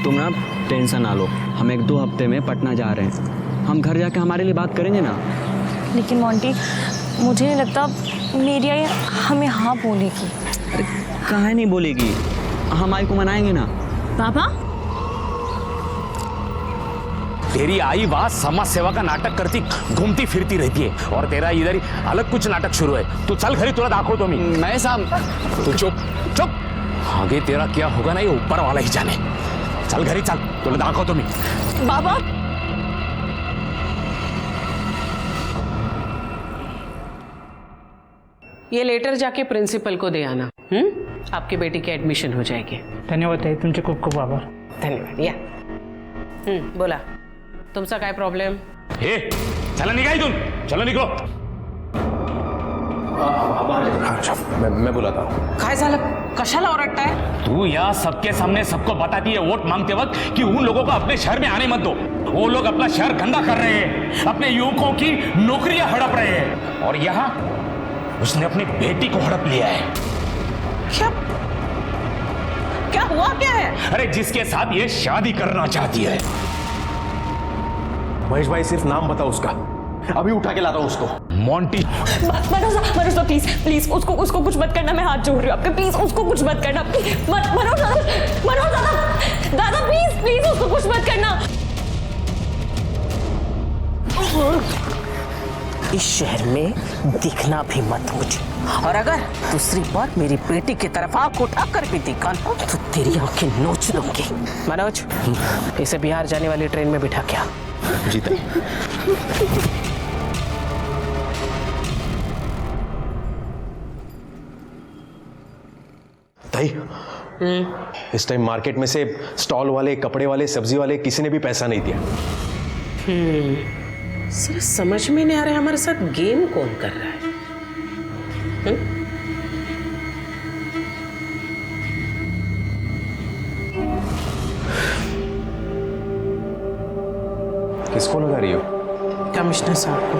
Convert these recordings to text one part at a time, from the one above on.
तुम ना टेंशन ना लो, हम 1-2 हफ्ते में पटना जा रहे हैं। हम घर जाके हमारे लिए बात करेंगे ना। लेकिन मोंटी, मुझे नहीं लगता मेरी आई हमें हाँ बोलेगी। अरे काहे नहीं बोलेगी, हम आई को मनाएंगे ना। पापा, तेरी आई वहां समाज सेवा का नाटक करती घूमती फिरती रहती है और तेरा इधर ही अलग कुछ नाटक शुरू है। तू चल घरी, तुला दाखो तो मैं साहब। तू चुप चुप, आगे तेरा क्या होगा ना ये ऊपर वाला ही जाने। चल घरी चल, तुला दाखो तो बाबा। ये लेटर जाके प्रिंसिपल को दे आना। आपकी बेटी की एडमिशन हो जाएगी। धन्यवाद ताई, तुमचे खूप खूप आभार। धन्यवाद। या बोला, तुमचा काय प्रॉब्लेम? हे चला निघा इथून, चलो निघो। मैं बुलाता हूँ। काय झालं, कशाला ओरडताय? तू यहाँ सबके सामने सबको बताती है वोट मांगते वक्त कि उन लोगों को अपने शहर में आने मत दो। वो लोग अपना शहर गंदा कर रहे हैं, अपने युवकों की नौकरियां हड़प रहे हैं, और यहाँ उसने अपनी बेटी को हड़प लिया है। क्या क्या हुआ, क्या है? अरे जिसके साथ ये शादी करना चाहती है। महेश भाई सिर्फ नाम बताओ उसका, अभी उठा के लाता हूं उसको। मोंटी। मनोज प्लीज प्लीज उसको कुछ मत करना, मैं हाथ जोड़ रही हूँ आपके, प्लीज उसको कुछ मत करना। मनोज दादा प्लीज प्लीज उसको कुछ मत करना। इस शहर में दिखना भी मत मुझे, और अगर दूसरी बार मेरी बेटी की तरफ आंख उठाकर भी दिखा तो तेरी आंखें नोच लूंगी। मनोज, इसे बिहार जाने वाली ट्रेन में बिठा क्या? जीते ताई, इस टाइम मार्केट में से स्टॉल वाले, कपड़े वाले, सब्जी वाले किसी ने भी पैसा नहीं दिया। सिर्फ समझ में नहीं आ रहा है हमारे साथ गेम कौन कर रहा है। किसको लगा रही हो? कमिश्नर साहब को।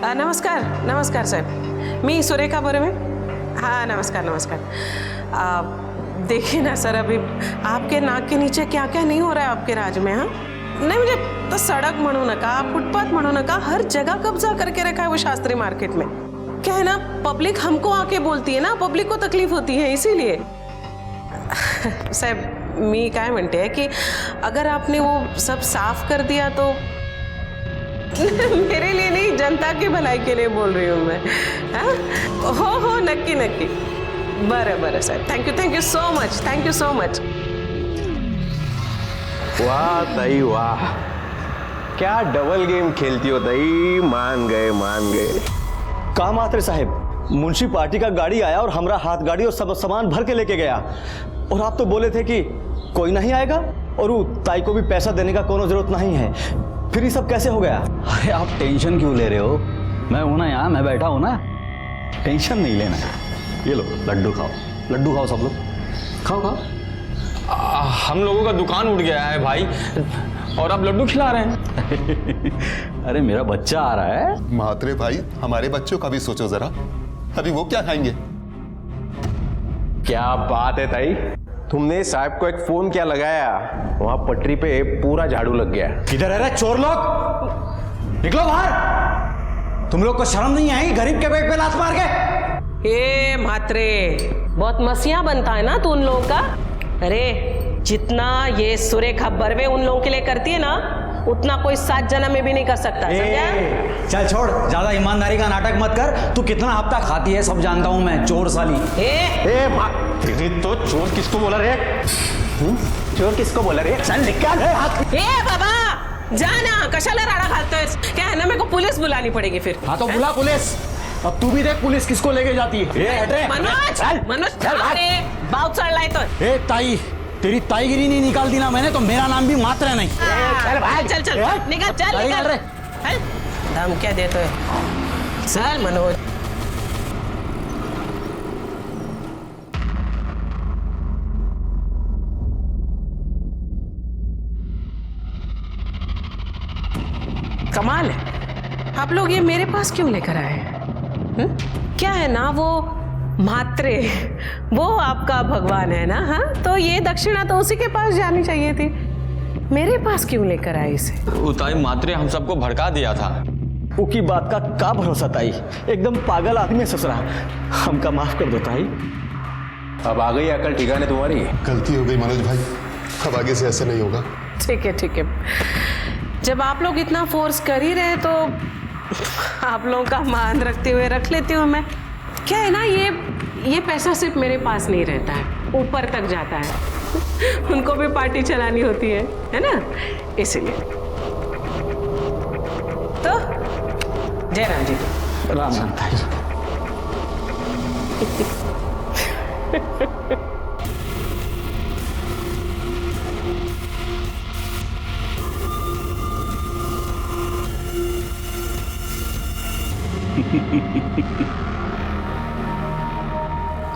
हाँ नमस्कार नमस्कार साहेब, मी सुरेखा बोरे में। हाँ नमस्कार नमस्कार। देखिए ना सर, अभी आपके नाक के नीचे क्या क्या नहीं हो रहा है आपके राज में। हाँ नहीं, मुझे तो सड़क म्हणू नका, फुटपाथ म्हणू नका, हर जगह कब्जा करके रखा है वो शास्त्री मार्केट में। क्या है ना, पब्लिक हमको आके बोलती है ना, पब्लिक को तकलीफ होती है, इसीलिए। साहब मी काय म्हणते है कि अगर आपने वो सब साफ कर दिया तो मेरे लिए नहीं, जनता की भलाई के लिए बोल रही हूँ मैं। हाँ हो नक्की नक्की। बरं बरं साहेब, thank you so much, thank you so much. वाह ताई वाह, क्या डबल गेम खेलती हो ताई, मान गए मान गए। कहा मात्र साहब, मुंशी पार्टी का गाड़ी आया और हमरा हाथ गाड़ी और सब सामान भर के लेके गया, और आप तो बोले थे कि कोई नहीं आएगा और वो ताई को भी पैसा देने का कोनो जरूरत नहीं है, फिर ये सब कैसे हो गया? अरे आप टेंशन क्यों ले रहे हो, मैं हूं ना यहाँ, मैं बैठा हूं ना, टेंशन नहीं लेना। ये लो लड्डू खाओ सब लोग, खाओ। हम लोगों का दुकान उठ गया है भाई, और आप लड्डू खिला रहे हैं। अरे मेरा बच्चा आ रहा है। म्हात्रे भाई, हमारे बच्चों का भी सोचो जरा, अभी वो क्या खाएंगे? क्या बात है ताई, तुमने साहब को एक फोन क्या लगाया, वहां पटरी पे पूरा झाड़ू लग गया। किधर है रे चोर लोग, निकलो बाहर। तुम लोग को शर्म नहीं आई गरीब के बैग पे लात मार के? ए म्हात्रे, बहुत मसीहा बनता है ना तू उन लोगों का। अरे जितना ये सुरेखा बर्वे उन लोगों के लिए करती है ना, उतना कोई 7 जन्म में भी नहीं कर सकता, समझा? चल छोड़, ज्यादा ईमानदारी का नाटक मत कर। तू कितना हफ्ता खाती है सब जानता हूं मैं, चोर साली। तेरी तो चोर किसको बोला रे? चोर किसको बोला रे? चल निकाल हाथ। ए बाबा जाना, कशाला राडा घालतोय? क्या है ना, मेरे को पुलिस बुलानी पड़ेगी फिर। हाँ तो बुला पुलिस। अब तू भी देख पुलिस किसको लेके जाती है। मनोज अरे बाउट चढ़लाय तो। ए ताई, तेरी ताईगिरी नहीं निकाल दी ना मैंने तो मेरा नाम भी मात्रा नहीं। चल भाई, चल निकल, चल निकल रे। दम क्या देते है? चल मनोज। कमाल है, आप लोग ये मेरे पास क्यों लेकर आए? क्या है ना वो मात्रे, वो आपका भगवान है ना। हाँ, तो ये दक्षिणा तो उसी के पास जानी चाहिए थी, मेरे पास क्यों लेकर आई इसे? उताई मात्रे हम सबको भड़का दिया था। उकी बात का भरोसा ताई, एकदम पागल आदमी है ससुरा। हमका माफ कर दो ताई। अब आ गई अकल ठिकाने तुम्हारी। गलती हो गई मनोज भाई, अब आगे से ऐसे नहीं होगा। ठीक है ठीक है, जब आप लोग इतना फोर्स कर ही रहे तो आप लोगों का मान रखते हुए रख लेती हूँ मैं। क्या है ना, ये पैसा सिर्फ मेरे पास नहीं रहता है, ऊपर तक जाता है। उनको भी पार्टी चलानी होती है ना, इसीलिए। तो जय राम जी। राम राम ताई।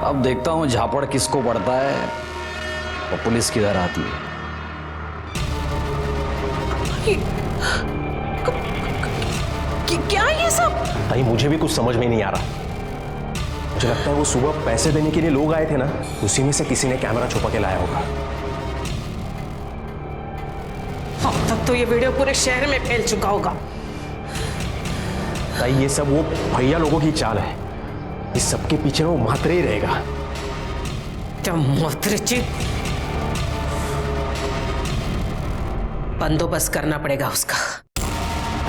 अब देखता हूँ झापड़ किसको पड़ता है और पुलिस किधर आती है। क्या ये सब? ताई मुझे भी कुछ समझ में नहीं आ रहा। मुझे लगता है वो सुबह पैसे देने के लिए लोग आए थे ना, उसी में से किसी ने कैमरा छुपा के लाया होगा। अब तक तो ये वीडियो पूरे शहर में फैल चुका होगा। ताई ये सब वो भैया लोगों की चाल है, इस सबके पीछे वो मात्रे ही रहेगा। क्या मोहतरची, बंदोबस्त करना पड़ेगा उसका।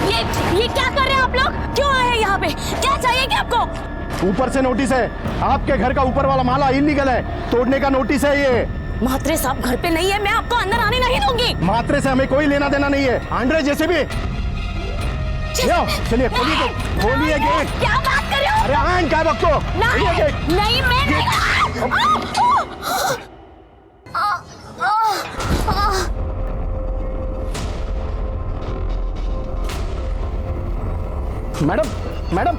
ये क्या कर रहे हैं आप लोग? क्यों आए हैं यहाँ पे? क्या चाहिए क्या आपको? ऊपर से नोटिस है, आपके घर का ऊपर वाला माला इलीगल है, तोड़ने का नोटिस है ये। मात्रे साहब घर पे नहीं है, मैं आपको अंदर आने नहीं दूंगी। मात्रे से हमें कोई लेना देना नहीं है। आंड्रे जैसे भी चलिए, खोलिए गेट। क्या बात कर रहे हो? अरे आन क्या वक्त को? नहीं मैं नहीं। मैडम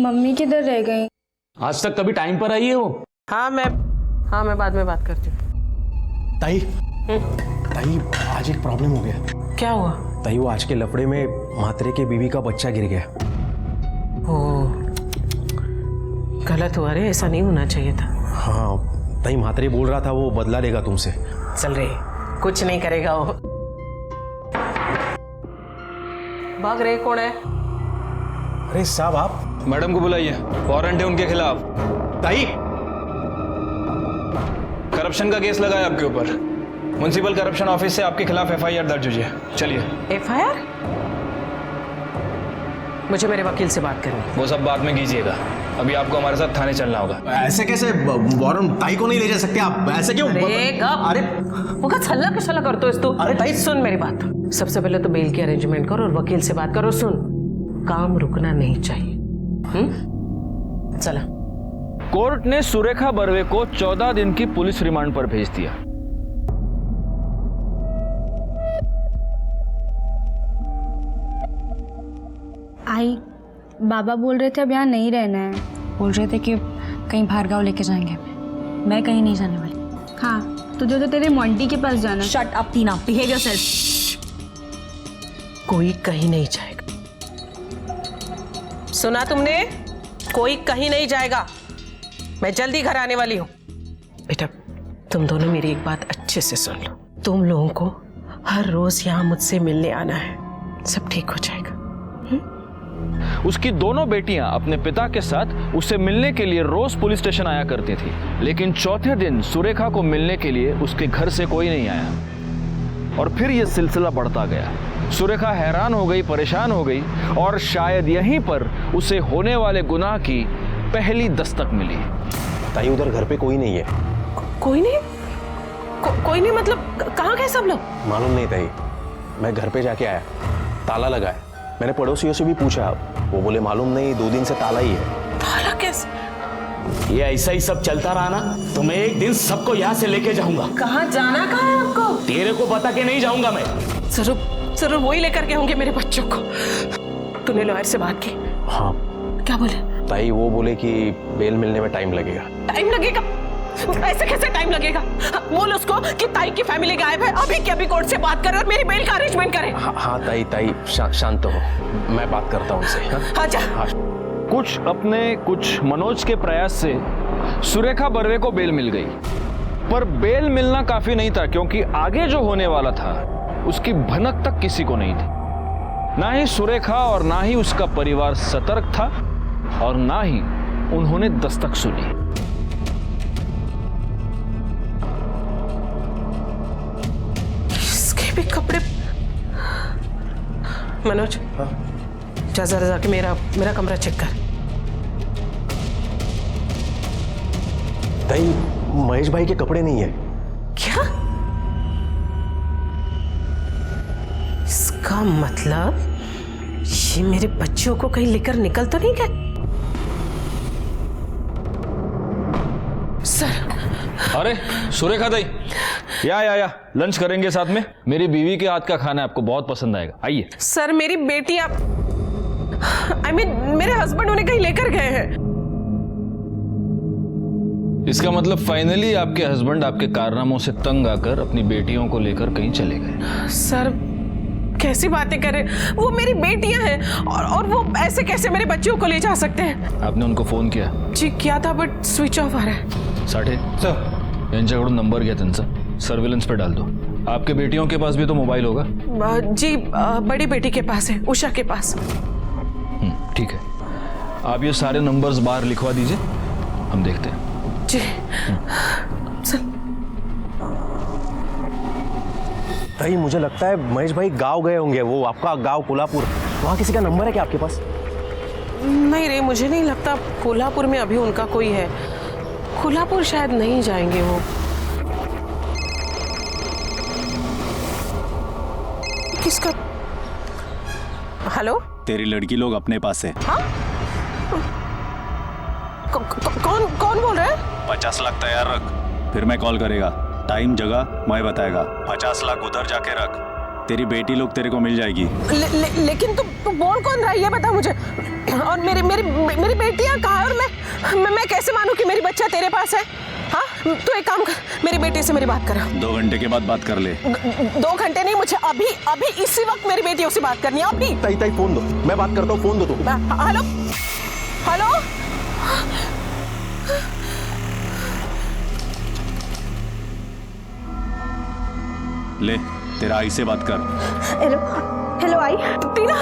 मम्मी किधर रह गई? आज तक कभी टाइम पर आई है वो? हाँ मैं बाद में बात करती हूँ। ताई ताई आज एक प्रॉब्लम हो गया। क्या हुआ? ताई वो आज के लफड़े में मात्रे के बीवी का बच्चा गिर गया। ओ, गलत हुआ रे, ऐसा नहीं होना चाहिए था। हाँ ताई, मात्रे बोल रहा था वो बदला लेगा तुमसे। चल रे, कुछ नहीं करेगा वो। भाग रहे कौन है? अरे साहब आप मैडम को बुलाइए, वारंट है उनके खिलाफ। ताई करप्शन का केस लगा है आपके ऊपर। म्युनिसिपल करप्शन ऑफिस से आपके खिलाफ एफआईआर दर्ज हुई है। चलिए। एफआईआर? मुझे मेरे वकील से बात करनी। वो सब बाद में कीजिएगा, अभी आपको हमारे साथ थाने चलना होगा। ऐसे कैसे वारंट ताई को नहीं ले जा सकते आप? ऐसे क्यों? अरे वो का छल्ला के छल्ला करते हो तू? अरे ताई सुन मेरी बात, सबसे पहले तो बेल की अरेंजमेंट करो और वकील से बात करो। सुन, काम रुकना नहीं चाहिए। चला। कोर्ट ने सुरेखा बर्वे को 14 दिन की पुलिस रिमांड पर भेज दिया। आई बाबा बोल रहे थे अब यहाँ नहीं रहना है, बोल रहे थे कि कहीं बाहर गाँव लेके जाएंगे। मैं कहीं नहीं जाने वाली। हाँ, तुझे तो तेरे मोंटी के पास जाना। शट अप टीना, बिहेव योरसेल्फ। कोई कहीं नहीं जाएगा, सुना तुमने? कोई कहीं नहीं जाएगा, मैं जल्दी घर आने वाली हूँ। बेटा तुम दोनों मेरी एक बात अच्छे से सुन लो, तुम लोगों को हर रोज यहाँ मुझसे मिलने आना है, सब ठीक हो जाएगा। उसकी दोनों बेटियां अपने पिता के साथ उससे मिलने के लिए रोज पुलिस स्टेशन आया करती थी, लेकिन चौथे दिन सुरेखा को मिलने के लिए उसके घर से कोई नहीं आया और फिर यह सिलसिला बढ़ता गया। सुरेखा हैरान हो गई, परेशान हो गई और शायद यहीं पर उसे होने वाले गुनाह की पहली दस्तक मिली। ताई उधर घर पे कोई नहीं है। कोई नहीं? कोई नहीं मतलब कहाँ गए सब लोग? मालूम नहीं ताई, मैं घर पे जाके आया, ताला लगा है। मैंने पड़ोसियों से भी पूछा, वो बोले मालूम नहीं, 2 दिन से ताला ही है। ताला कैसे? ये ऐसा ही सब चलता रहा ना तो मैं एक दिन सबको यहाँ से लेके जाऊंगा। कहाँ जाना? कहाँ है आपको? तेरे को बता के नहीं जाऊंगा मैं। जरूर वही लेकर के होंगे मेरे बच्चों को। तूने लॉयर से बात की? हाँ। क्या बोले? ताई वो बोले कि बेल मिलने में टाइम लगेगा। टाइम लगेगा? ऐसे कैसे टाइम लगेगा? बोल उसको कि ताई की फैमिली गायब है, अभी के अभी कोर्ट से बात करे और मेरी बेल का अरेंजमेंट करे। हाँ ताई शांत हो, मैं बात करता हूँ उनसे। हाँ जा। कुछ अपने कुछ मनोज के प्रयास से सुरेखा बर्वे को बेल मिल गई, पर बेल मिलना काफी नहीं था, क्योंकि आगे जो होने वाला था उसकी भनक तक किसी को नहीं थी। ना ही सुरेखा और ना ही उसका परिवार सतर्क था और ना ही उन्होंने दस्तक सुनी। इसके भी कपड़े। मनोज, जा जरा जाके मेरा कमरा चेक कर। ताई, महेश भाई के कपड़े नहीं है। क्या? इसका मतलब ये मेरे बच्चों को कहीं लेकर निकल तो नहीं गए? सर। अरे सुरेखा दाई, या लंच करेंगे साथ में। मेरी बीवी के हाथ का खाना आपको बहुत पसंद आएगा, आइए। सर, मेरी बेटी मेरे हस्बैंड उन्हें कहीं लेकर गए हैं। इसका मतलब फाइनली आपके हस्बैंड आपके कारनामों से तंग आकर अपनी बेटियों को लेकर कहीं चले गए। सर, कैसी बातें कर रहे? वो मेरी बेटियां हैं और वो ऐसे कैसे मेरे बच्चों को ले जा सकते हैं? आपने उनको फोन किया? जी किया था, बट स्विच ऑफ आ रहा है। साठे सर, यांच्याकडून नंबर घ्या त्यांचा, सर्विलेंस पे डाल दो। आपके बेटियों के पास भी तो मोबाइल होगा? जी, बड़ी बेटी के पास है, उषा के पास। ठीक है, आप ये सारे नंबर्स बाहर लिखवा दीजिए, हम देखते हैं। जी सर। भाई, मुझे लगता है महेश भाई गांव गए होंगे। वो आपका गांव कोल्हापुर, वहाँ किसी का नंबर है क्या आपके पास? नहीं रे, मुझे नहीं लगता कोल्हापुर में अभी उनका कोई है। कोल्हापुर शायद नहीं जाएंगे वो। किसका? हेलो? तेरी लड़की लोग अपने पास है। हाँ? कौन बोल रहा है? 50 लाख तैयार रख, फिर मैं कॉल करेगा। टाइम जगह मैं बताएगा। 50 लाख उधर जाके रख, तेरी बेटी लोग तेरे को मिल जाएगी। लेकिन तू बोल कौन रहा है ये बता मुझे। और मेरी बेटियां कहाँ है? और मैं कैसे मानूं कि मेरी बच्चा तेरे पास है? हाँ, तू एक काम कर, मेरी बेटी से मेरी बात करा। 2 घंटे के बाद बात कर ले। 2 घंटे नहीं, मुझे अभी इसी वक्त मेरी बेटियों से बात करनी है, अभी। ताई फोन दो, मैं बात करता हूँ, फोन दो तुम। Hello hello. ले, तेरा आई से बात कर। हेलो आई। टीना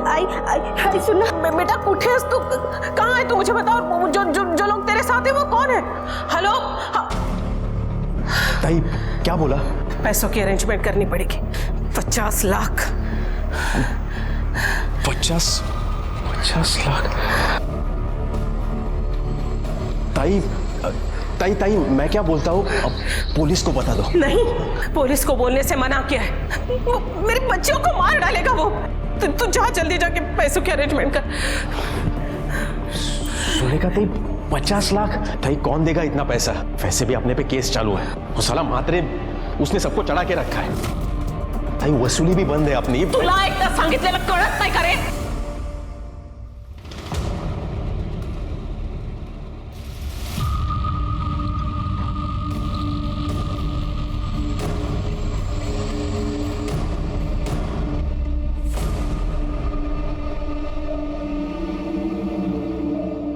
आई सुनना बेटा, उठे तू? कहाँ है तू? मुझे बता। और जो लोग तेरे साथ हैं वो कौन है? हेलो। ताई, क्या बोला? पैसों की अरेंजमेंट करनी पड़ेगी। 50 लाख। 50 लाख? ताई, मैं क्या बोलता हूँ, अब पुलिस को बता दो। नहीं, पुलिस को बोलने से मना किया है। वो मेरे बच्चों को मार डालेगा वो। तू जा, जल्दी जाके पैसों की अरेंजमेंट कर। सुरेखा ताई, 50 लाख? ताई, कौन देगा इतना पैसा? वैसे भी अपने पे केस चालू है। वो साला मात्रे, उसने सबको चढ़ा के रखा है। ताई, वसूली भी बंद है अपनी। तुला एकदा सांगितलेलं कळत नाही का रे?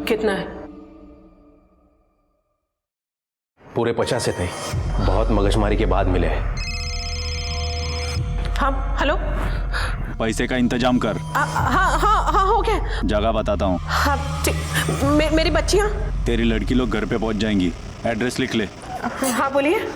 कितना है? पूरे 50 थे। बहुत मगजमारी के बाद मिले हैं। हाँ, हेलो। पैसे का इंतजाम कर। हाँ, हो गया। जगह बताता हूँ। हाँ ठीक। मेरी बच्चियाँ? तेरी लड़की लोग घर पे पहुँच जाएंगी। एड्रेस लिख ले। हाँ बोलिए।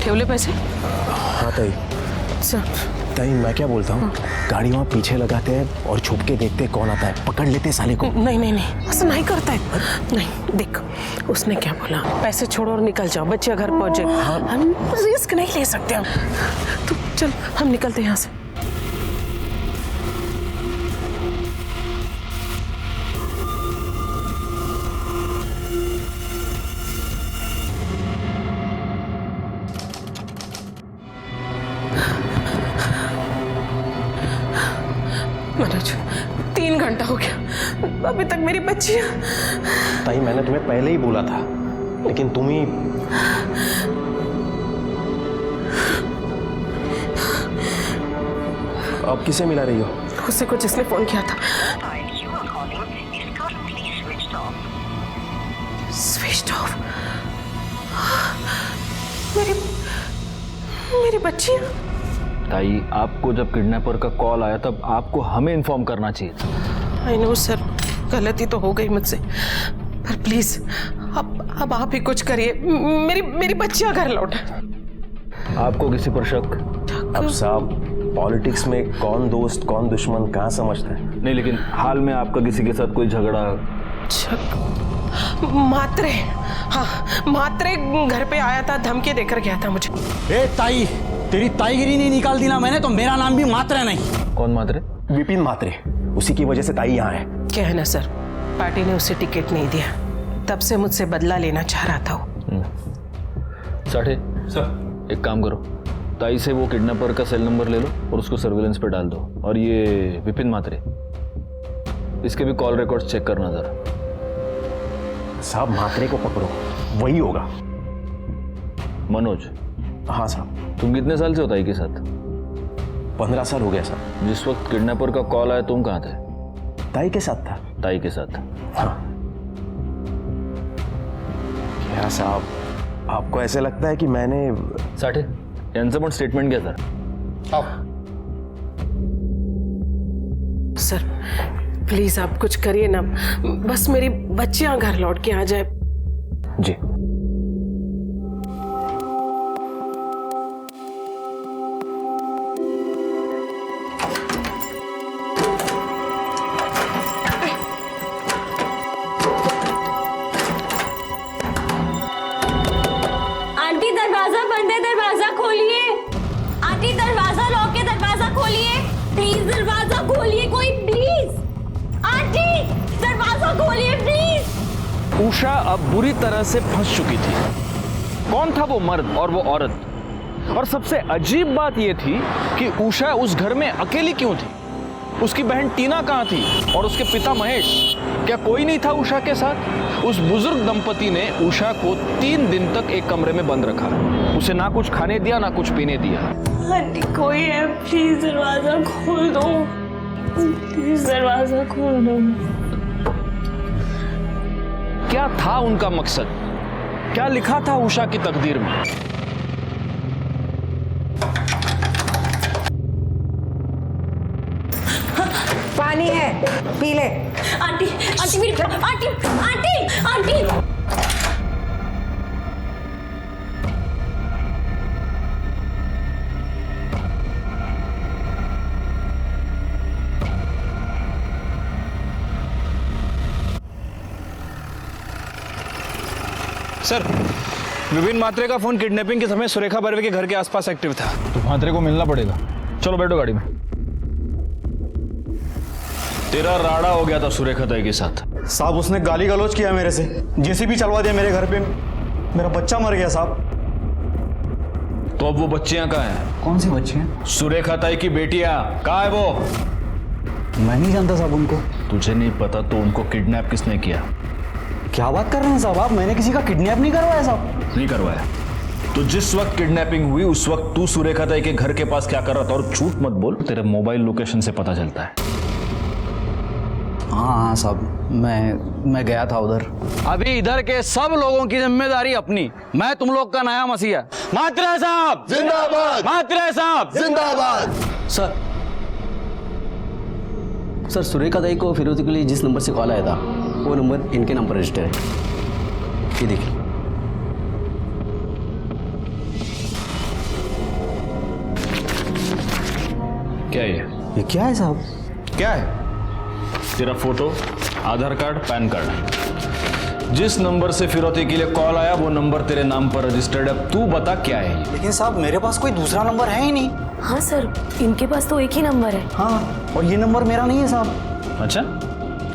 ठेवले पैसे? हाँ ताई। सब ताई, मैं क्या बोलता हूँ, गाड़ी वहाँ पीछे लगाते हैं और छुप के देखते हैं कौन आता है, पकड़ लेते साले को। नहीं, ऐसा नहीं करता है। नहीं, देख उसने क्या बोला, पैसे छोड़ो और निकल जाओ, बच्चे घर पहुंचे। हम रिस्क नहीं ले सकते हम। तू चल, हम निकलते हैं यहाँ से। मनोज 3 घंटा हो गया, अभी तक मेरी बच्चियां। ताई मैंने तुम्हें पहले ही बोला था, लेकिन तुम ही। अब किसे मिला रही हो? उसे को जिसने फोन किया था। Switch off. मेरी बच्चियां। ताई, आपको जब किडनैपर का कॉल आया तब आपको हमें इन्फॉर्म करना चाहिए था। आई नो सर, गलती तो हो गई मुझसे, पर प्लीज अब आप ही कुछ करिए, मेरी बच्चियां घर लौटे। आपको किसी पर शक? अब साहब, पॉलिटिक्स में कौन दोस्त कौन दुश्मन कहाँ समझता है? नहीं, लेकिन हाल में आपका किसी के साथ कोई झगड़ा? मात्रे, हाँ मात्रे घर पे आया था, धमकी देकर गया था मुझे। ए ताई, तेरी ताईगिरी नहीं निकाल दी ना मैंने तो मेरा नाम भी मात्रे नहीं। कौन मात्रे? विपिन मात्रे, उसी की वजह से ताई यहाँ है। क्या है ना सर, पार्टी ने उसे टिकट नहीं दिया, तब से मुझसे बदला लेना चाह रहा था वो। साठे सर, एक काम करो, ताई से वो किडनैपर का सेल नंबर ले लो और उसको सर्विलेंस पे डाल दो। और ये विपिन मात्रे, इसके भी कॉल रिकॉर्ड्स चेक करना जरा। साहब मात्रे को पकड़ो, वही होगा। मनोज? हाँ साहब। तुम कितने साल से हो ताई के साथ? 15 साल हो गया साहब। जिस वक्त किडनैपर का कॉल आया तुम कहाँ थे? ताई के साथ था। ताई के साथ? हाँ। क्या साहब, आपको ऐसे लगता है कि मैंने? साठे, यांचं पण स्टेटमेंट घ्या सर। सर प्लीज आप कुछ करिए ना, बस मेरी बच्चियां घर लौट के आ जाए। जी। आंटी दरवाजा बंद है, दरवाजा खोलिए। आंटी दरवाजा लॉक है, दरवाजा खोलिए प्लीज, दरवाजा खोलिए कोई प्लीज। आंटी दरवाजा खोलिए प्लीज। उषा अब बुरी तरह से फंस चुकी थी। कौन था वो मर्द और वो औरत? और सबसे अजीब बात यह थी कि उषा उस घर में अकेली क्यों थी? उसकी बहन टीना कहाँ थी और उसके पिता महेश? क्या कोई नहीं था उषा के साथ? उस बुजुर्ग दंपति ने उषा को 3 दिन तक एक कमरे में बंद रखा, उसे ना कुछ खाने दिया ना कुछ पीने दिया। आंटी कोई है, प्लीज दरवाजा खोल दो, प्लीज दरवाजा खोल दो। क्या था उनका मकसद? क्या लिखा था उषा की तकदीर में? पानी है, पी ले। आंटी आंटी मेरी aunty aunty aunty. Sir, Vipin Mhatre का फोन किडनैपिंग के समय सुरेखा बर्वे के घर के आसपास एक्टिव था। तो मात्रे को मिलना पड़ेगा। चलो बैठो गाड़ी में। तेरा राड़ा हो गया था सुरेखा ताई के साथ। साहब उसने गाली गलौज किया मेरे से, जेसीबी चलवा दिया मेरे घर पे, मेरा बच्चा मर गया साहब। तो अब वो बच्चियां कहाँ हैं? कौन सी बच्चियां? सुरेखा ताई की बेटियां कहाँ है वो? मैं नहीं जानता साहब उनको। तुझे नहीं पता तो उनको किडनैप किसने किया? क्या बात कर रहे हैं साहब आप? मैंने किसी का किडनैप नहीं करवाया साहब। नहीं करवाया? तो जिस वक्त किडनैपिंग हुई उस वक्त तू सुरेखा ताई के घर के पास क्या कर रहा था? और झूठ मत बोल, तेरे मोबाइल लोकेशन से पता चलता है। हाँ साहब, मैं गया था उधर। अभी इधर के सब लोगों की जिम्मेदारी अपनी, मैं तुम लोग का नया मसीहा। मात्रे साहब जिंदाबाद, मात्रे साहब जिंदाबाद। सर सुरेखा ताई को फिरोजी के लिए जिस नंबर से कॉल आया था वो नंबर इनके नाम पर रजिस्टर है, ये देखिए। क्या ये क्या है साहब? क्या है? तेरा फोटो, आधार कार्ड, पैन कार्ड। जिस नंबर से फिरौती के लिए कॉल आया वो नंबर तेरे नाम पर रजिस्टर्ड है। तू बता क्या है ये? लेकिन साहब मेरे पास कोई दूसरा नंबर है ही नहीं। हाँ सर, इनके पास तो एक ही नंबर है। हाँ, और ये नंबर मेरा नहीं है साहब। अच्छा,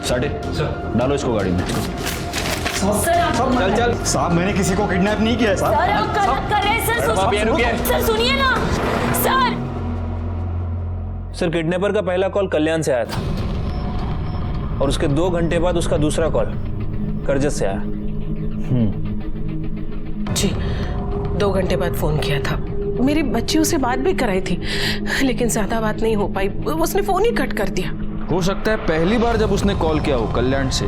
साढ़े सर डालो इसको गाड़ी में। चल साहब, मैंने किसी को किडनैप नहीं किया है साहब। सर आप गलत कर रहे हैं सर, सर सुनिए ना सर। सर किडनैपर का पहला कॉल कल्याण से आया था और उसके 2 घंटे बाद उसका दूसरा कॉल करजत से आया। जी 2 घंटे बाद फोन किया था। मेरी बच्चियों से बात भी कराई थी लेकिन ज्यादा बात नहीं हो पाई, उसने फोन ही कट कर दिया। हो सकता है पहली बार जब उसने कॉल किया हो कल्याण से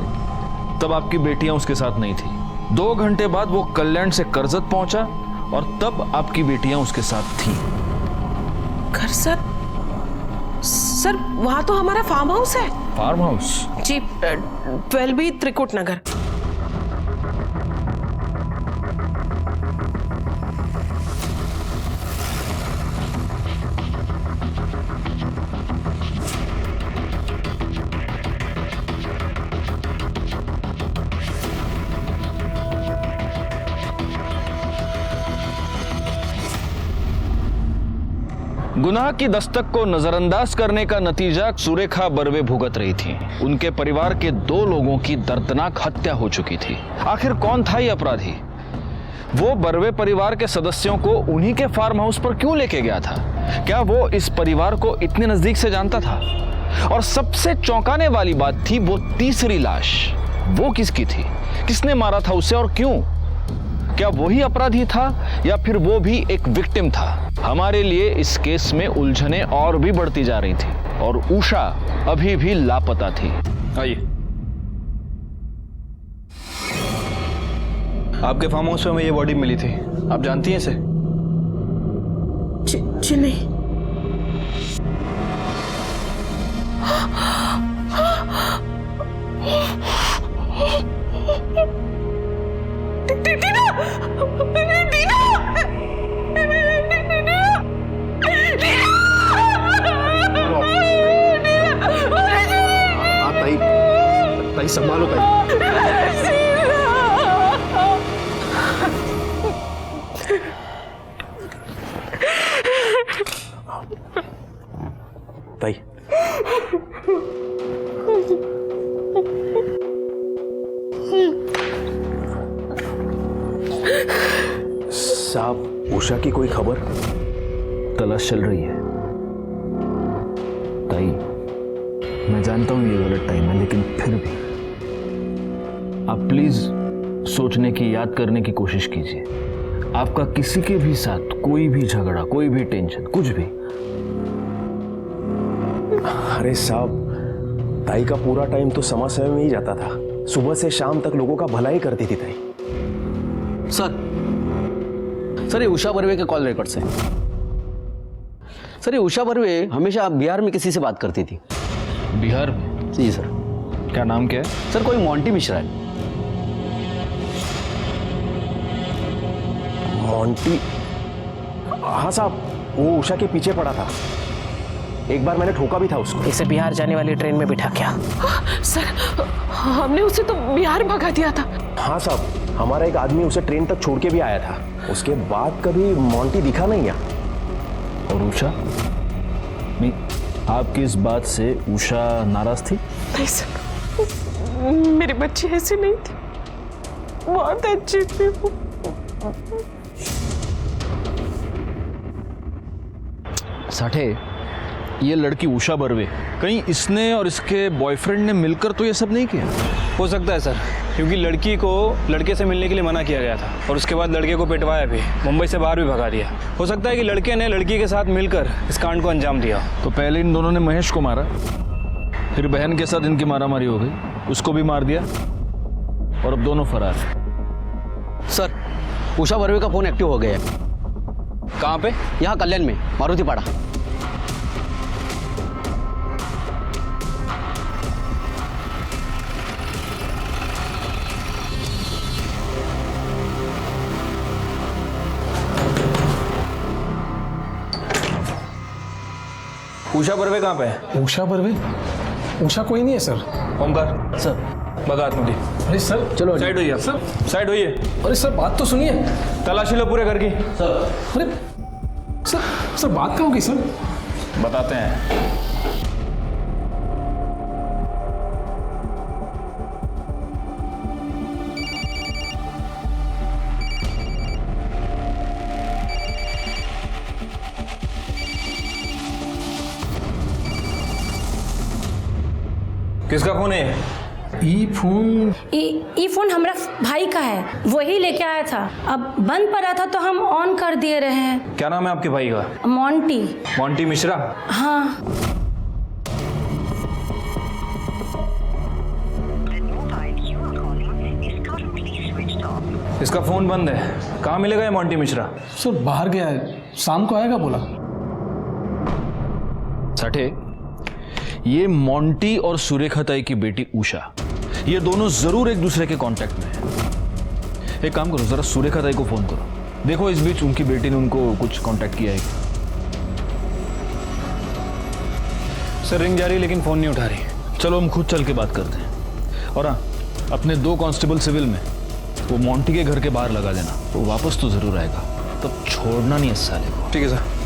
तब आपकी बेटियां उसके साथ नहीं थी। 2 घंटे बाद वो कल्याण से करजत पहुंचा और तब आपकी बेटियां उसके साथ थी। करजत? सर वहां तो हमारा फार्म हाउस है। Farm house? जी 12B त्रिकुट नगर। गुनाह की दस्तक को नजरअंदाज करने का नतीजा सुरेखा बर्वे भुगत रही थी। उनके परिवार के 2 लोगों की दर्दनाक हत्या हो चुकी थी। आखिर कौन था ये अपराधी? वो बर्वे परिवार के सदस्यों को उन्हीं के फार्म हाउस पर क्यों लेके गया था? क्या वो इस परिवार को इतने नजदीक से जानता था? और सबसे चौंकाने वाली बात थी वो तीसरी लाश, वो किसकी थी? किसने मारा था उसे और क्यों? क्या वही अपराधी था या फिर वो भी एक विक्टिम था? हमारे लिए इस केस में उलझने और भी बढ़ती जा रही थी और उषा अभी भी लापता थी। आइए, आपके फार्म हाउस में हमें ये बॉडी मिली थी, आप जानती हैं इसे? जी नहीं। ताई संभालो ताई। ताई साहब उषा की कोई खबर? तलाश चल रही है। ताई मैं जानता हूं ये गलत टाइम है लेकिन फिर भी आप प्लीज सोचने की, याद करने की कोशिश कीजिए। आपका किसी के भी साथ कोई भी झगड़ा, कोई भी टेंशन, कुछ भी? अरे साहब ताई का पूरा टाइम तो समाज सेवा में ही जाता था। सुबह से शाम तक लोगों का भला ही करती थी ताई। सर ये उषा बर्वे के कॉल रिकॉर्ड्स हैं। सर ये उषा बर्वे हमेशा बिहार में किसी से बात करती थी। बिहार में? जी सर। क्या नाम क्या है? सर कोई मोंटी मिश्रा है। मोंटी? हाँ साहब वो उषा के पीछे पड़ा था। एक बार मैंने ठोका भी था उसको। इसे बिहार जाने वाली ट्रेन में बिठा क्या? सर हमने उसे तो बिहार भगा दिया था। हाँ साहब हमारा एक आदमी उसे ट्रेन तक छोड़ के भी आया था। उसके बाद कभी मोंटी दिखा नहीं यहाँ। और उषा? नहीं, आपकी इस बात से उषा नाराज थी? नहीं सर, मेरी बच्ची ऐसी नहीं थी, बहुत अच्छी थी। साठे, ये लड़की उषा बर्वे, कहीं इसने और इसके बॉयफ्रेंड ने मिलकर तो ये सब नहीं किया? हो सकता है सर, क्योंकि लड़की को लड़के से मिलने के लिए मना किया गया था और उसके बाद लड़के को पिटवाया भी, मुंबई से बाहर भी भगा दिया। हो सकता है कि लड़के ने लड़की के साथ मिलकर इस कांड को अंजाम दिया। तो पहले इन दोनों ने महेश को मारा, फिर बहन के साथ इनकी मारामारी हो गई, उसको भी मार दिया और अब दोनों फरार। सर उषा बर्वे का फोन एक्टिव हो गया है। कहाँ पे? यहाँ कल्याण में, मारुति पाड़ा। उषा बर्वे कहाँ पे है? उषा बर्वे? उषा कोई नहीं है सर। ओमकार सर भगा आत्मदी। अरे सर चलो साइड होइए आप। सर साइड होइए। अरे सर बात तो सुनिए। तलाशी लो पूरे घर की। सर अरे सर बात क्या होगी सर? बताते हैं। किसका फोन है? ई फोन हमारा भाई का है, वही लेके आया था। अब बंद पड़ा था तो हम ऑन कर दिए रहे हैं। क्या नाम है आपके भाई का? मोंटी। मोंटी मिश्रा? हाँ। इसका फोन बंद है, कहाँ मिलेगा ये मोंटी मिश्रा? सर बाहर गया है, शाम को आएगा बोला। साठे, ये मोंटी और सुरेखा ताई की बेटी उषा, ये दोनों जरूर एक दूसरे के कांटेक्ट में हैं। एक काम करो, जरा सुरेखा ताई को फोन करो, देखो इस बीच उनकी बेटी ने उनको कुछ कांटेक्ट किया है। सर रिंग जा रही लेकिन फोन नहीं उठा रही। चलो हम खुद चल के बात करते हैं। और हाँ, अपने 2 कांस्टेबल सिविल में वो मोंटी के घर के बाहर लगा देना, वो वापस तो जरूर आएगा, तब छोड़ना नहीं इस साले को। ठीक है सर।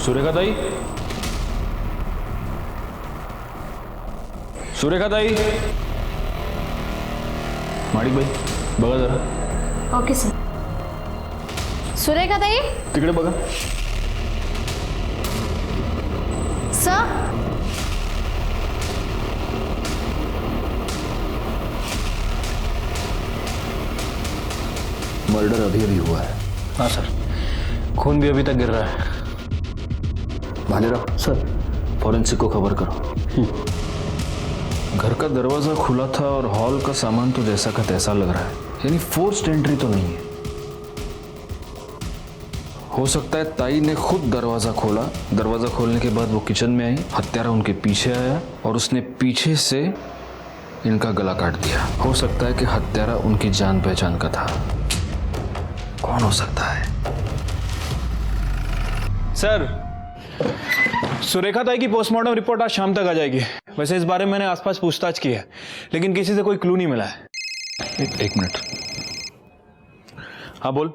सुरेखा ताई, सुरेखा ताई, माणिक भाई बघा जरा। Okay sir. सुरेखा ताई, तिकडे बघा। सर। मर्डर अभी अभी हुआ है। हाँ सर, खून भी अभी तक गिर रहा है। भालेराव सर, फॉरेंसिक को खबर करो। घर का दरवाजा खुला था और हॉल का सामान तो जैसा का तैसा लग रहा है, यानी फोर्स्ड एंट्री तो नहीं है। हो सकता है ताई ने खुद दरवाजा खोला, दरवाजा खोलने के बाद वो किचन में आई, हत्यारा उनके पीछे आया और उसने पीछे से इनका गला काट दिया। हो सकता है कि हत्यारा उनकी जान पहचान का था। कौन हो सकता है? सर, सुरेखा ताई की पोस्टमार्टम रिपोर्ट आज शाम तक आ जाएगी। वैसे इस बारे में मैंने आसपास पूछताछ की है, लेकिन किसी से कोई क्लू नहीं मिला है। एक मिनट। हाँ बोल।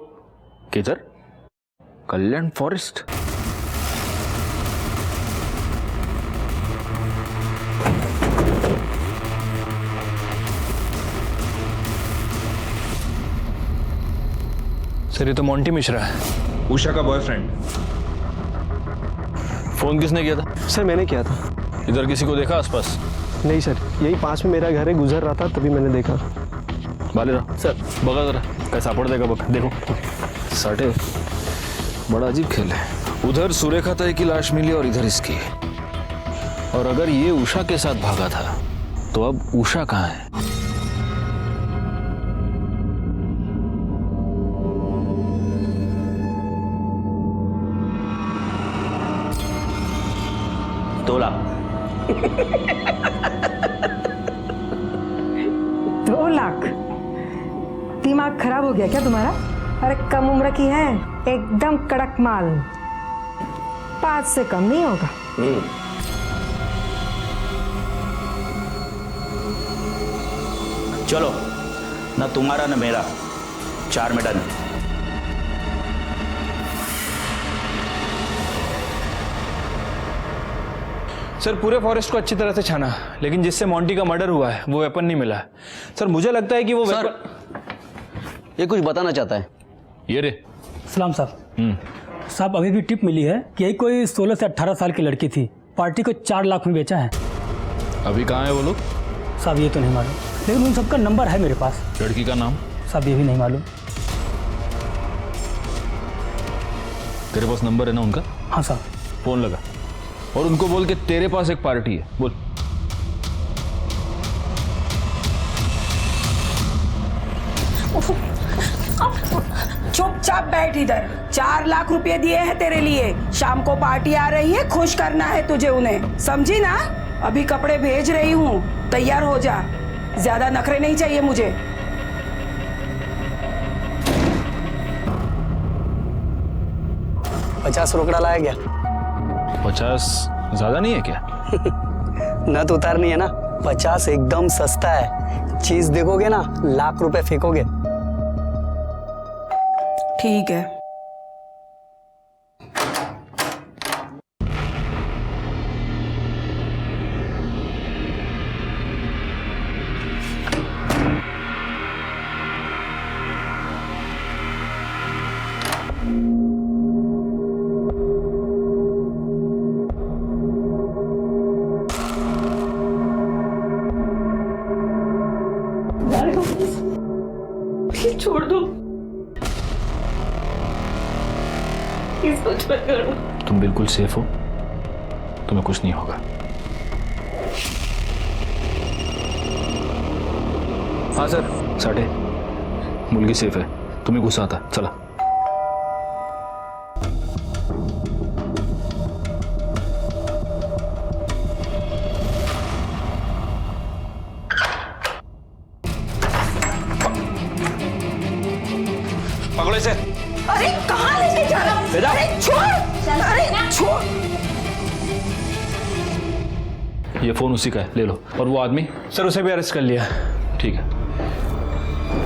किधर? कल्याण फॉरेस्ट? सर ये तो मोंटी मिश्रा है, उषा का बॉयफ्रेंड। फोन किसने किया था? सर मैंने किया था। इधर किसी को देखा आसपास? नहीं सर, यही पास में मेरा घर है, गुजर रहा था तभी मैंने देखा। भालेराव सर, बघा जरा काय सापड़ देगा बघ। देखो साठे, बड़ा अजीब खेल है। उधर सुरेखा ताई की लाश मिली और इधर इसकी। और अगर ये उषा के साथ भागा था तो अब उषा कहाँ है? तोला। 2 लाख? दिमाग खराब हो गया क्या तुम्हारा? अरे कम उम्र की है, एकदम कड़क माल, 5 से कम नहीं होगा। चलो, ना तुम्हारा ना मेरा, 4 में डन। सर पूरे फॉरेस्ट को अच्छी तरह से छाना, लेकिन जिससे मोंटी का मर्डर हुआ है वो वेपन नहीं मिला है। सर मुझे लगता है कि वो सर, ये कुछ बताना चाहता है। ये रे। सलाम साहब। साहब अभी भी टिप मिली है कि यही कोई 16 से 18 साल की लड़की थी, पार्टी को 4 लाख में बेचा है। अभी कहाँ है वो लोग? साहब ये तो नहीं मालूम, लेकिन उन सबका नंबर है मेरे पास। लड़की का नाम? साहब ये भी नहीं मालूम। तेरे पास नंबर है ना उनका? हाँ साहब। फोन लगा और उनको बोल के तेरे पास एक पार्टी है, बोल। चुपचाप बैठ इधर। 4 लाख रुपए दिए हैं तेरे लिए, शाम को पार्टी आ रही है, खुश करना है तुझे उन्हें, समझी ना? अभी कपड़े भेज रही हूँ, तैयार हो जा, ज्यादा नखरे नहीं चाहिए मुझे। $50 रोकड़ा लाया गया? 50 ज्यादा नहीं है क्या? न तो उतारनी है ना, 50 एकदम सस्ता है। चीज देखोगे ना, लाख रुपए फेंकोगे। ठीक है। छोड़ दो, प्लीज कुछ मत करो। तुम बिल्कुल सेफ हो, तुम्हें कुछ नहीं होगा। हाँ सर, साढ़े मुलगी सेफ है, तुम्हें गुस्सा आता। चला। पकड़ो इसे। अरे कहाँ लेके जा रहा? अरे छोड़, अरे छोड़। ये फोन उसी का है, ले लो। और वो आदमी? सर उसे भी अरेस्ट कर लिया। ठीक है,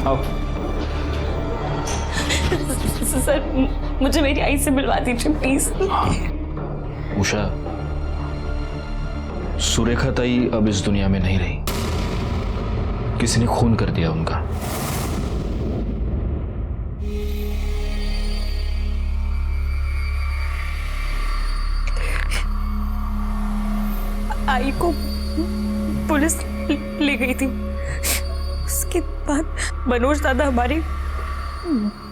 आओ। सर मुझे मेरी आई से मिलवा दीजिए प्लीज। उषा, सुरेखा ताई अब इस दुनिया में नहीं रही, किसी ने खून कर दिया उनका। आई को पुलिस ले गई थी, उसके बाद मनोज दादा हमारे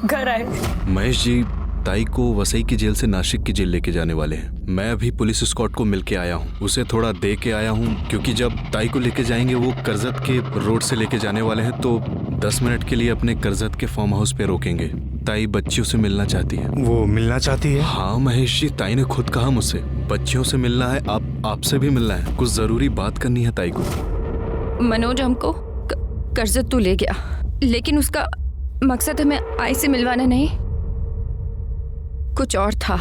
घर आए। महेश जी, ताई को वसई की जेल से नासिक की जेल लेके जाने वाले हैं। मैं अभी पुलिस स्क्वाड को मिलके आया हूँ, उसे थोड़ा दे के आया हूँ, क्योंकि जब ताई को लेके जाएंगे वो करजत के रोड से लेके जाने वाले हैं, तो 10 मिनट के लिए अपने करजत के फार्म हाउस पे रोकेंगे। ताई बच्चियों से मिलना चाहती है। वो मिलना चाहती है? हाँ महेश जी, ताई ने खुद कहा मुझसे, बच्चियों से मिलना है, आपसे भी मिलना है, कुछ जरूरी बात करनी है ताई को। मनोज हमको करजत तो ले गया, लेकिन उसका मकसद हमें आई से मिलवाना नहीं, कुछ और था।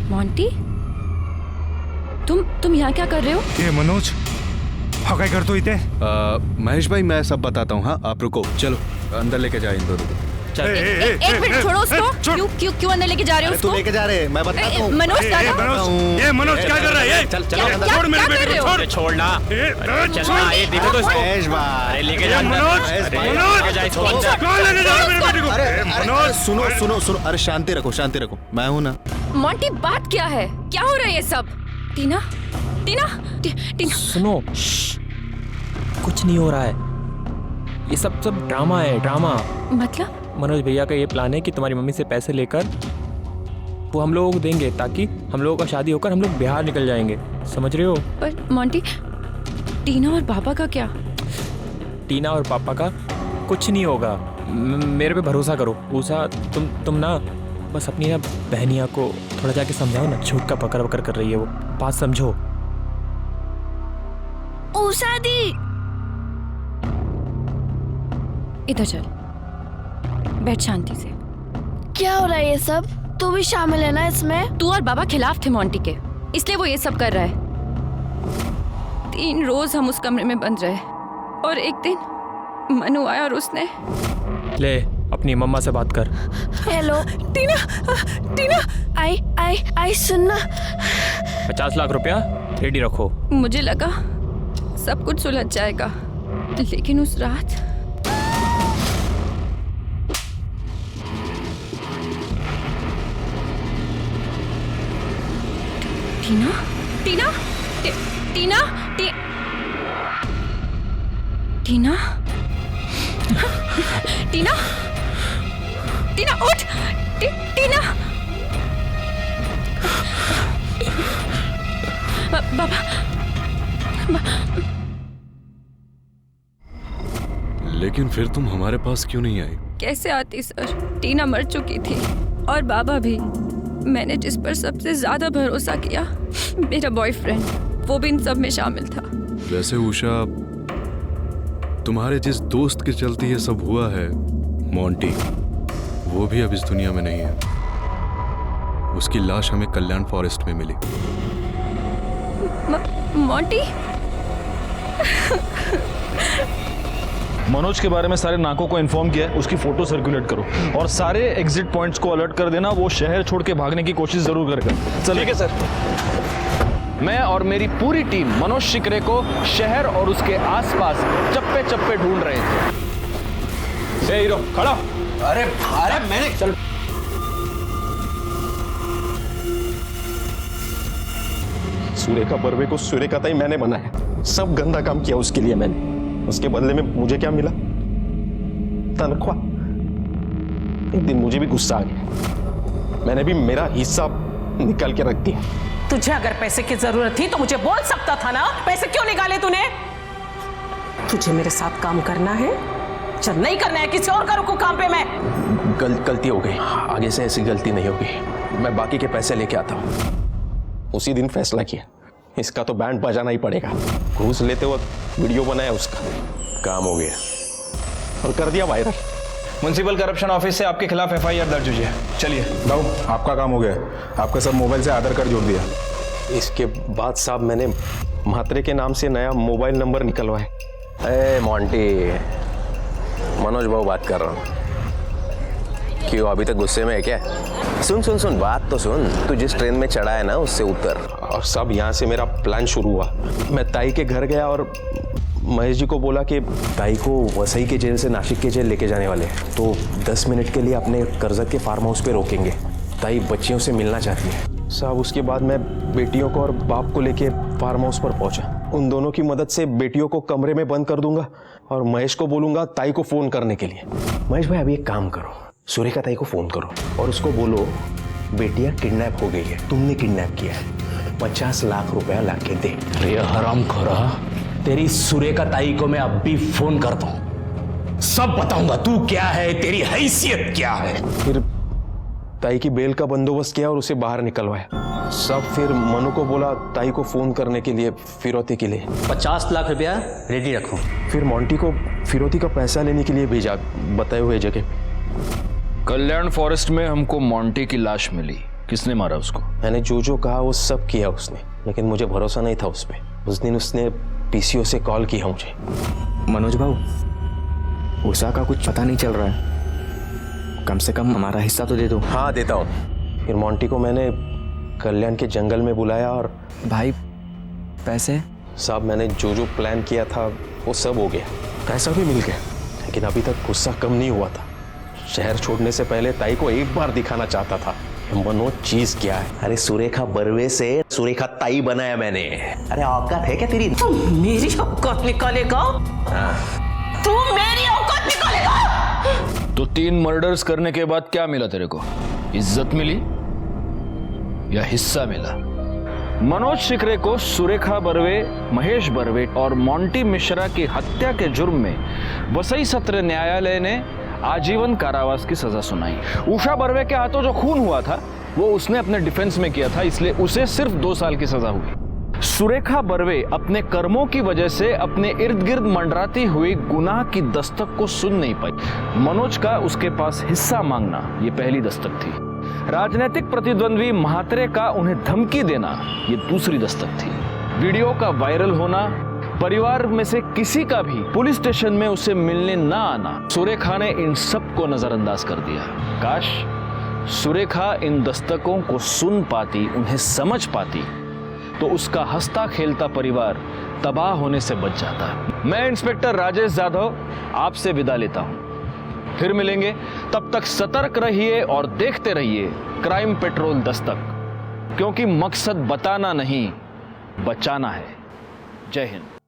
मोंटी, तुम यहाँ क्या कर रहे हो? ये मनोज हाँ कर तो इते। महेश भाई मैं सब बताता हूँ। हाँ आप रुको, चलो अंदर लेके जाए इन दोनों को। एक मिनट छोड़ो उसको। क्यों अंदर लेके जा रहे हो उसको? लेके जा रहे हैं, मैं बताता हूँ। मनोज ये मनोज क्या कर रहा है? चल छोड़ मेरे बेटे को, छोड़। छोड़ना। चलना, ये देखो तो इसको। महेश भाई, लेके जा मनोज, लेके जा इसको अंदर। कौन लेके जा रहा है मेरे बेटे को? अरे मनोज, सुनो सुनो सुनो, अरे शांति रखो, शांति रखो, मैं हूँ ना। मोंटी बात क्या है? क्या हो रहा है ये सब? टीना, टीना, टीना सुनो, कुछ नहीं हो रहा है, ये सब ड्रामा है, ड्रामा। मतलब? मनोज भैया का ये प्लान है कि तुम्हारी मम्मी से पैसे लेकर वो हम लोगों को देंगे, ताकि हम लोगों का शादी होकर हम लोग बिहार निकल जाएंगे, समझ रहे हो? पर मोंटी, टीना और पापा का क्या? टीना और पापा का कुछ नहीं होगा, मेरे पे भरोसा करो। उषा, तुम ना बस अपनी ना बहनिया को थोड़ा जाके समझाओ ना, झूठ का पकड़ पकड़ कर रही है वो, बात समझो। उषा दी, इधर चल, बैठ शांति से। क्या हो रहा है ये सब? तू भी शामिल है ना इसमें? तू और बाबा खिलाफ थे मोंटी के, इसलिए वो ये सब कर रहा है। 3 रोज हम उस कमरे में बंद रहे, और एक दिन मनु आया और उसने। ले अपनी मम्मा से बात कर। हेलो टीना, टीना आई सुनना। 50 लाख रुपया रेडी रखो। मुझे लगा सब कुछ सुलझ जाएगा, लेकिन उस रात टीना, टीना, टीना, टीना, टीना, टीना उठ, टीना, बाबा। लेकिन फिर तुम हमारे पास क्यों नहीं आई? कैसे आती सर, टीना मर चुकी थी और बाबा भी। मैंने जिस पर सबसे ज्यादा भरोसा किया, मेरा बॉयफ्रेंड, वो भी इन सब में शामिल था। वैसे उषा, तुम्हारे जिस दोस्त के चलते ये सब हुआ है, मोंटी, वो भी अब इस दुनिया में नहीं है। उसकी लाश हमें कल्याण फॉरेस्ट में मिली। मोंटी? मनोज के बारे में सारे नाकों को इन्फॉर्म किया है, उसकी फोटो सर्कुलेट करो और सारे एग्जिट पॉइंट्स को अलर्ट कर देना, वो शहर छोड़ के भागने की कोशिश जरूर करेगा। चलिए। ठीक है सर। मैं और मेरी पूरी टीम मनोज शिकरे को शहर और उसके आसपास चप्पे चप्पे ढूंढ रहे थे। ए हीरो, खड़ा। अरे मैंने चल। सुरेखा बर्वे को सुरेखा ताई मैंने बनाया, सब गंदा काम किया उसके लिए मैंने। उसके बदले में मुझे क्या मिला? तनख्वाह। एक दिन मुझे भी गुस्सा आ गया, मैंने भी मेरा हिस्सा निकाल के रख दिया। तुझे अगर पैसे की जरूरत थी तो मुझे बोल सकता था ना, पैसे क्यों निकाले तूने? तुझे मेरे साथ काम करना है? चल नहीं करना है, किसी और का रुकू काम पे मैं। गलती हो गई, आगे से ऐसी गलती नहीं होगी। मैं बाकी के पैसे लेके आता हूँ। उसी दिन फैसला किया, इसका तो बैंड बजाना ही पड़ेगा। घूस लेते वक्त वीडियो बनाया उसका, काम हो गया और कर दिया वायरल। म्युनिसिपल करप्शन ऑफिस से आपके खिलाफ FIR दर्ज हुई है। चलिए लाओ, आपका काम हो गया। आपका सब मोबाइल से आधार कार्ड जोड़ दिया। इसके बाद साहब मैंने म्हात्रे के नाम से नया मोबाइल नंबर निकलवाया। ए मोंटी, मनोज भाऊ बात कर रहा हूँ। क्यों अभी तक गुस्से में है क्या? सुन बात तो सुन। तू जिस ट्रेन में चढ़ा है ना उससे उतर। और सब यहाँ से मेरा प्लान शुरू हुआ। मैं ताई के घर गया और महेश जी को बोला कि ताई को वसई के जेल से नासिक के जेल लेके जाने वाले हैं, तो 10 मिनट के लिए अपने कर्जत के फार्म हाउस पे रोकेंगे। ताई बच्चियों से मिलना चाहती है। साहब उसके बाद मैं बेटियों को और बाप को लेके फार्म हाउस पर पहुंचा। उन दोनों की मदद से बेटियों को कमरे में बंद कर दूंगा और महेश को बोलूंगा ताई को फोन करने के लिए। महेश भाई अभी एक काम करो, सुरेखा ताई को फोन करो और उसको बोलो बेटियां किडनैप हो गई है, तुमने किडनैप किया है, 50 लाख रुपया लाके दे। अरे हरामखोरा, तेरी सुरेखा ताई को मैं अब भी फोन करता हूं, सब बताऊंगा तू क्या है, तेरी हैसियत क्या है। फिर ताई की बेल का बंदोबस्त किया और उसे बाहर निकलवाया। सब फिर मनु को बोला ताई को फोन करने के लिए फिरौती के लिए 50 लाख रुपया रेडी रखो। फिर मोंटी को फिरौती का पैसा लेने के लिए भेजा बताए हुए जगह। कल्याण फॉरेस्ट में हमको मोंटी की लाश मिली। किसने मारा उसको? मैंने जो कहा वो सब किया उसने, लेकिन मुझे भरोसा नहीं था उस पर। उस दिन उसने PCO से कॉल किया मुझे। मनोज भाऊ, उषा का कुछ पता नहीं चल रहा है, कम से कम हमारा हिस्सा तो दे दो। हाँ देता हूँ। फिर मोंटी को मैंने कल्याण के जंगल में बुलाया और भाई पैसे? साहब मैंने जो प्लान किया था वो सब हो गया, पैसा भी मिल गया, लेकिन अभी तक गुस्सा कम नहीं हुआ था। शहर छोड़ने से पहले ताई को एक बार दिखाना चाहता था मनोज चीज क्या है। अरे सुरेखा बर्वे से सुरेखा ताई बनाया मैंने। अरे औकात है क्या तेरी? तू मेरी औकात निकालेगा? तू मेरी औकात निकालेगा? तो 3 मर्डर्स करने के बाद क्या मिला तेरे को? इज्जत मिली या हिस्सा मिला? मनोज शिकरे को सुरेखा बर्वे, महेश बर्वे और मोंटी मिश्रा की हत्या के जुर्म में वसई सत्र न्यायालय ने आजीवन कारावास की सजा सुनाई। उषा बर्वे के हाथों जो खून हुआ था वो उसने अपने डिफेंस में किया था, इसलिए उसे सिर्फ 2 साल की सजा हुई। सुरेखा बर्वे अपने कर्मों की वजह से अपने इर्द गिर्द मंडराती हुई गुनाह की दस्तक को सुन नहीं पाई। मनोज का उसके पास हिस्सा मांगना ये पहली दस्तक थी। राजनीतिक प्रतिद्वंद्वी म्हात्रे का उन्हें धमकी देना ये दूसरी दस्तक थी। वीडियो का वायरल होना, परिवार में से किसी का भी पुलिस स्टेशन में उसे मिलने ना आना, सुरेखा ने इन सब को नजरअंदाज कर दिया। काश सुरेखा इन दस्तकों को सुन पाती, उन्हें समझ पाती, तो उसका हंसता खेलता परिवार तबाह होने से बच जाता। मैं इंस्पेक्टर राजेश जाधव आपसे विदा लेता हूं। फिर मिलेंगे, तब तक सतर्क रहिए और देखते रहिए क्राइम पेट्रोल दस्तक, क्योंकि मकसद बताना नहीं बचाना है। जय हिंद।